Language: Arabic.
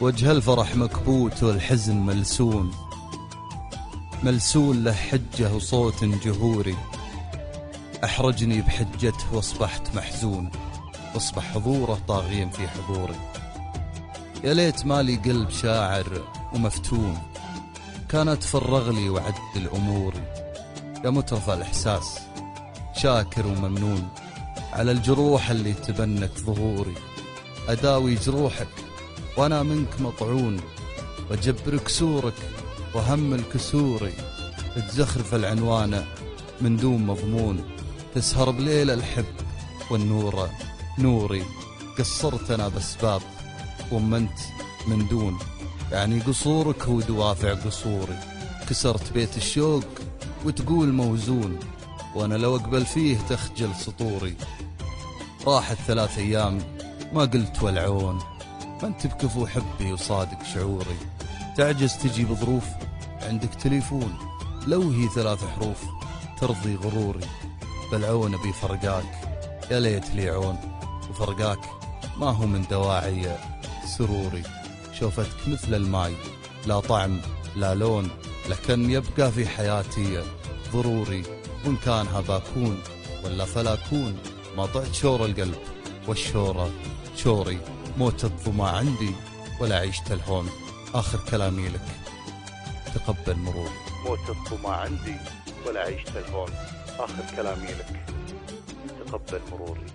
وجه الفرح مكبوت والحزن ملسون، ملسون له حجة وصوت جهوري، أحرجني بحجته واصبحت محزون، واصبح حضوره طاغين في حضوري. يا ليت مالي قلب شاعر ومفتون، كانت تفرغ لي وعدل أموري. يا مترف الإحساس شاكر وممنون على الجروح اللي تبنت ظهوري. أداوي جروحك وأنا منك مطعون، وجبر كسورك وهم الكسوري. تزخرف العنوان من دون مضمون، تسهر بليل الحب والنور نوري. قصرت أنا بأسباب ومنت من دون، يعني قصورك هو دوافع قصوري. كسرت بيت الشوق وتقول موزون، وأنا لو أقبل فيه تخجل سطوري. راحت 3 أيام ما قلت والعون، ما انت بكفو حبي وصادق شعوري. تعجز تجي بظروف عندك تليفون، لو هي 3 حروف ترضي غروري. بالعون بي فرقاك يا ليت لي عون، وفرقاك ما هو من دواعي سروري. شوفتك مثل الماي لا طعم لا لون، لكن يبقى في حياتي ضروري. وإن كانها باكون ولا فلاكون، ما طعت شور القلب والشورة شوري. موت الظما عندي ولا عيشت الهون، آخر كلامي لك تقبل مروري. موت الظما عندي ولا عيشت الهون، آخر كلامي لك تقبل مروري.